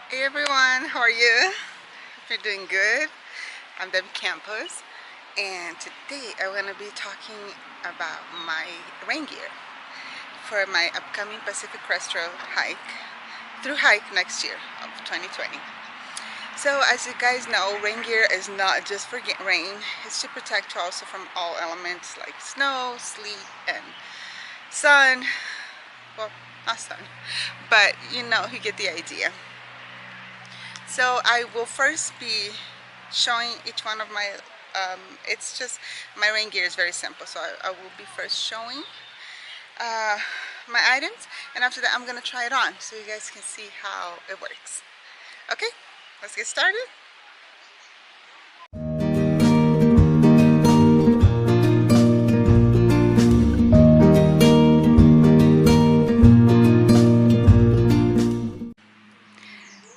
Hey everyone, how are you? Hope you're doing good. I'm Debbie Campos, and today I'm going to be talking about my rain gear for my upcoming Pacific Crest Trail hike, Thru-Hike next year of 2020. So as you guys know, rain gear is not just for rain, it's to protect you also from all elements like snow, sleet, and sun. Well, not sun, but you get the idea. So I will first be showing each one of my, it's just, my rain gear is very simple. So I will be first showing uh, my items, and after that I'm going to try it on so you guys can see how it works. Okay, let's get started.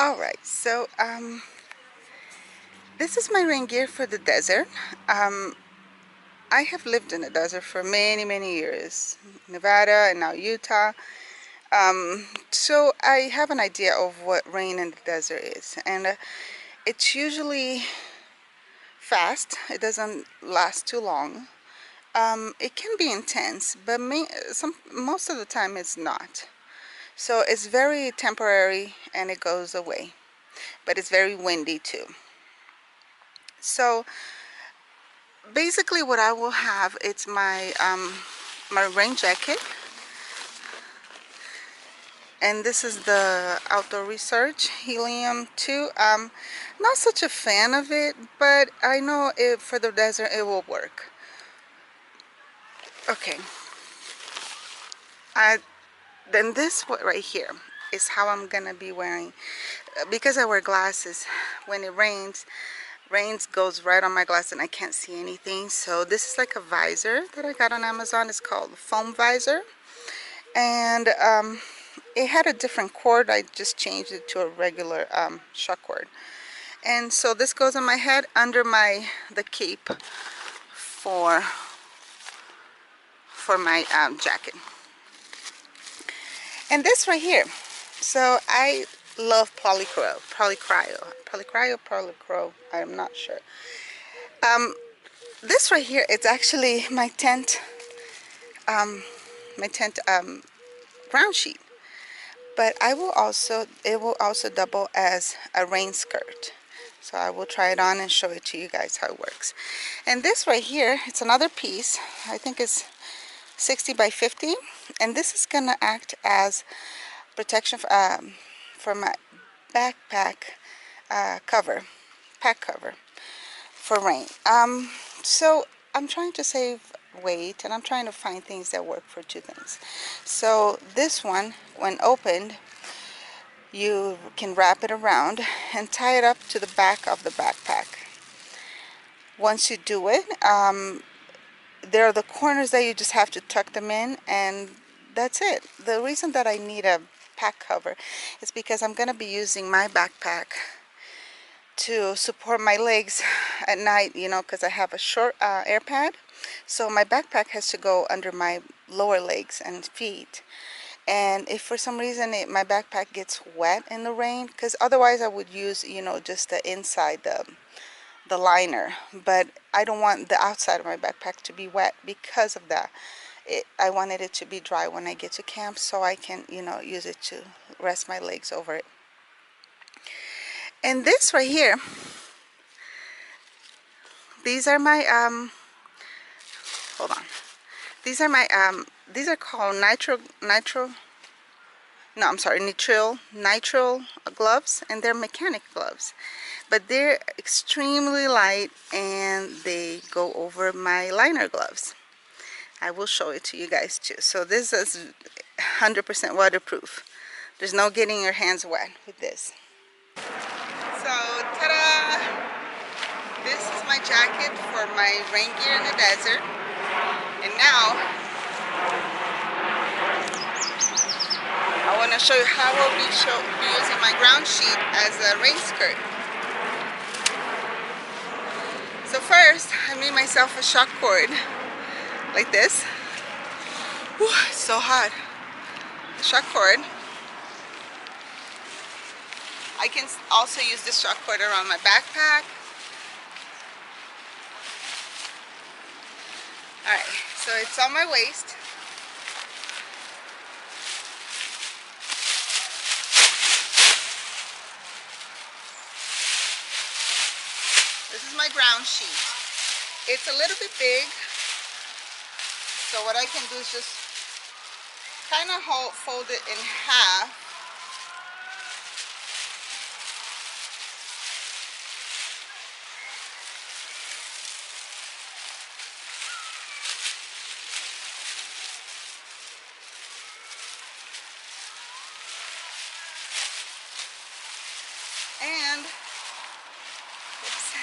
Alright, so this is my rain gear for the desert. I have lived in the desert for many years, Nevada and now Utah. So I have an idea of what rain in the desert is, and it's usually fast. It doesn't last too long. It can be intense, but most of the time it's not. So it's very temporary and it goes away, but it's very windy too. So basically what I will have, it's my rain jacket, and this is the Outdoor Research Helium 2. Not such a fan of it, but I know for the desert it will work. Okay, then this right here is how I'm gonna be wearing, because I wear glasses. When it rains goes right on my glass and I can't see anything. So this is like a visor that I got on Amazon. It's called foam visor, and it had a different cord. I just changed it to a regular Shockboard. And so this goes on my head under the cape for my jacket. And this right here, so I love polycryo, I'm not sure. This right here, it's actually my tent ground sheet, but it will also double as a rain skirt. So I will try it on and show it to you guys how it works. And this right here, it's another piece. I think it's 60 by 50, and this is gonna act as protection for my backpack pack cover for rain. So I'm trying to save weight, and I'm trying to find things that work for two things. So this one, when opened, you can wrap it around and tie it up to the back of the backpack. Once you do it, there are the corners that you just have to tuck them in, and that's it. The reason that I need a pack cover is because I'm going to be using my backpack to support my legs at night, because I have a short air pad. So my backpack has to go under my lower legs and feet. And if for some reason my backpack gets wet in the rain, because otherwise I would use, just the inside, the liner, but I don't want the outside of my backpack to be wet because of that. I wanted it to be dry when I get to camp, so I can, use it to rest my legs over it. And this right here, these are my hold on. These are my these are called nitrile gloves, and they're mechanic gloves, but they're extremely light and they go over my liner gloves. I will show it to you guys too. So this is 100% waterproof. There's no getting your hands wet with this. So ta-da! This is my jacket for my rain gear in the desert. And now I want to show you how I'll be using my ground sheet as a rain skirt. So first, I made myself a shock cord like this. Whew, it's so hot. Shock cord. I can also use this shockboard around my backpack. Alright, so it's on my waist. This is my ground sheet. It's a little bit big, so what I can do is just kind of fold it in half. And oops,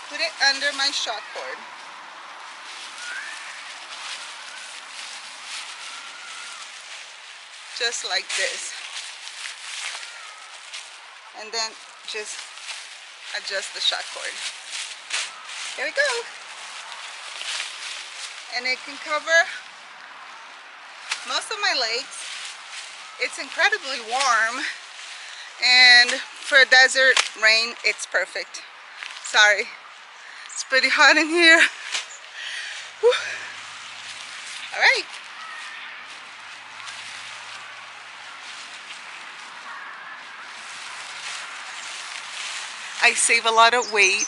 put it under my shockboard. Just like this. And then just adjust the shockboard. There we go. And it can cover most of my legs. It's incredibly warm, and for desert rain it's perfect. Sorry, it's pretty hot in here. Whew. All right. I save a lot of weight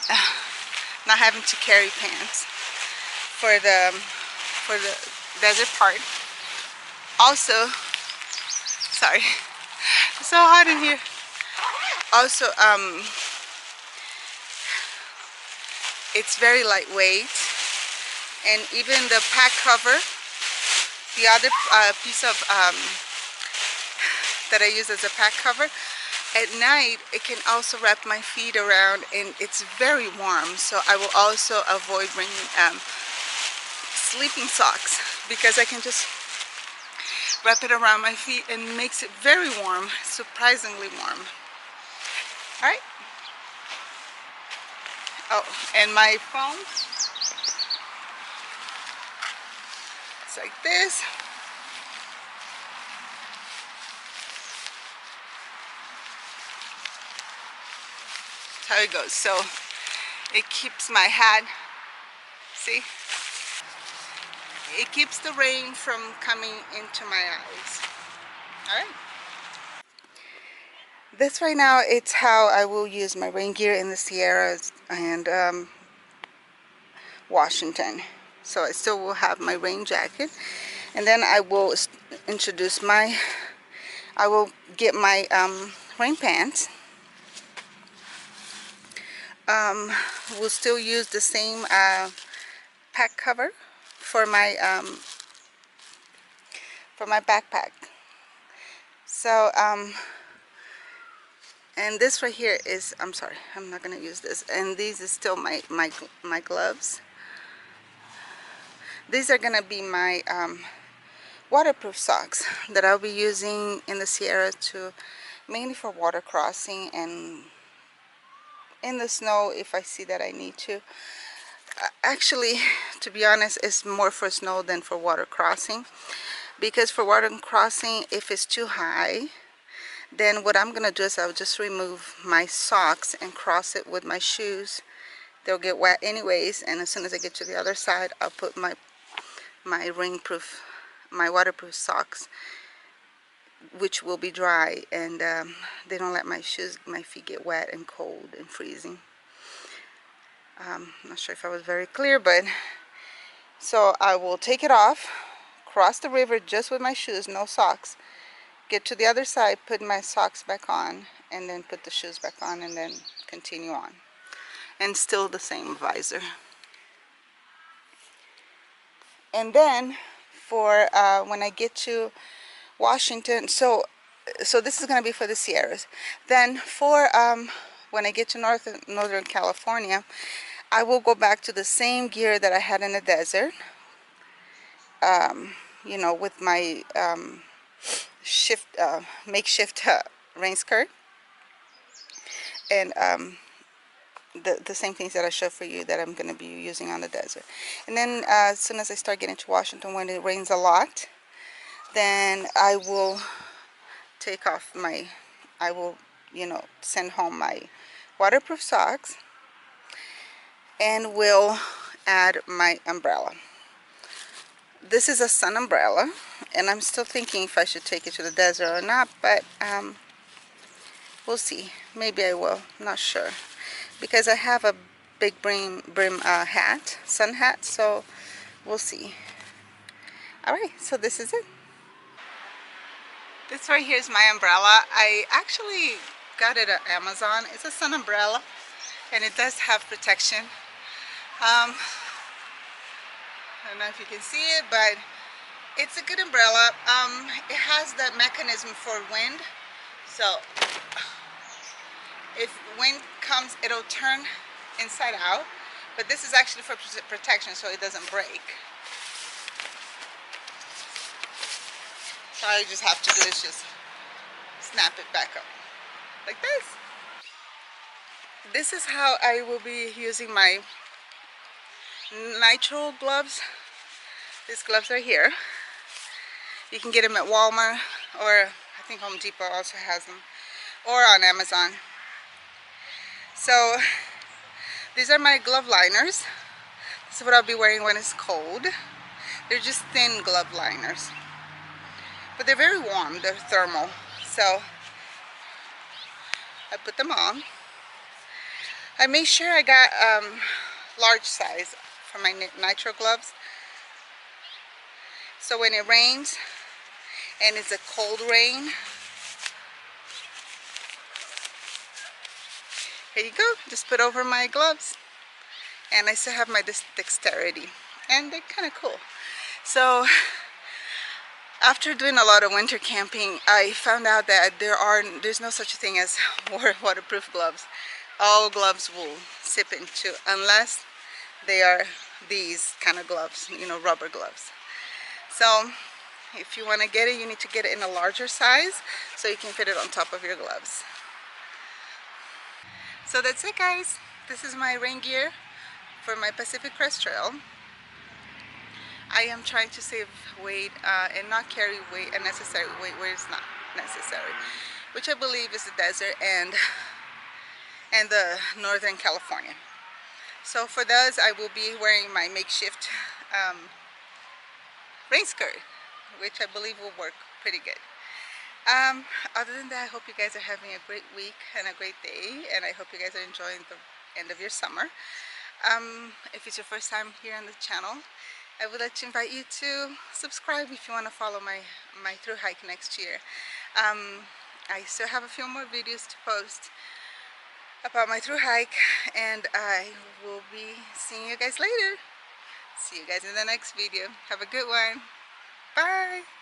not having to carry pants for the desert part. Also, sorry, it's so hot in here. Also, it's very lightweight, and even the pack cover, the other piece of that I use as a pack cover, at night it can also wrap my feet around, and it's very warm. So I will also avoid bringing sleeping socks, because I can just wrap it around my feet and makes it very warm, surprisingly warm. All right. Oh, and my phone, it's like this. That's how it goes. So it keeps my hat, see? It keeps the rain from coming into my eyes. All right. This right now, it's how I will use my rain gear in the Sierras and Washington. So I still will have my rain jacket, and then I will introduce I will get my rain pants. We'll still use the same pack cover for my backpack. So and this right here is, I'm sorry, I'm not gonna use this. And these is still my gloves. These are gonna be my waterproof socks that I'll be using in the Sierra, mainly for water crossing and in the snow if I see that I need to. Actually, to be honest, it's more for snow than for water crossing, because for water crossing, if it's too high, then what I'm gonna do is I'll just remove my socks and cross it with my shoes. They'll get wet anyways, and as soon as I get to the other side, I'll put my rainproof, my waterproof socks, which will be dry, and they don't let my feet get wet and cold and freezing. I'm not sure if I was very clear, but so I will take it off, cross the river just with my shoes, no socks, get to the other side, put my socks back on, and then put the shoes back on, and then continue on. And still the same visor. And then for when I get to Washington, so this is going to be for the Sierras. Then for when I get to Northern California, I will go back to the same gear that I had in the desert. You know, with my makeshift rain skirt, and the same things that I showed for you that I'm going to be using on the desert. And then as soon as I start getting to Washington, when it rains a lot, then I will take off my I will, send home my waterproof socks and will add my umbrella. This is a sun umbrella, and I'm still thinking if I should take it to the desert or not, but we'll see. Maybe I will. Not sure. Because I have a big brim hat, sun hat, so we'll see. Alright, so this is it. This right here is my umbrella. I actually got it at Amazon. It's a sun umbrella, and it does have protection. I don't know if you can see it, but it's a good umbrella. It has that mechanism for wind, so if wind comes, it'll turn inside out, but this is actually for protection, so it doesn't break. So all you just have to do is just snap it back up like this. This is how I will be using my nitrile gloves. These gloves are here. You can get them at Walmart, or I think Home Depot also has them, or on Amazon. So these are my glove liners. This is what I'll be wearing when it's cold. They're just thin glove liners, but they're very warm. They're thermal, so I put them on. I made sure I got large size for my nitrile gloves, so when it rains and it's a cold rain, here you go, just put over my gloves, and I still have my dexterity, and they're kind of cool. So after doing a lot of winter camping, I found out that there's no such thing as waterproof gloves. All gloves will sip into, unless they are these kind of gloves, rubber gloves. So if you want to get it, you need to get it in a larger size so you can fit it on top of your gloves. So that's it, guys. This is my rain gear for my Pacific Crest Trail. I am trying to save weight and not carry unnecessary weight where it's not necessary, which I believe is the desert and the Northern California. So for those, I will be wearing my makeshift rain skirt, which I believe will work pretty good. Other than that, I hope you guys are having a great week and a great day, and I hope you guys are enjoying the end of your summer. If it's your first time here on the channel, I would like to invite you to subscribe if you want to follow my Thru-Hike next year. I still have a few more videos to post about my Thru-Hike, and I will be seeing you guys later. See you guys in the next video. Have a good one. Bye.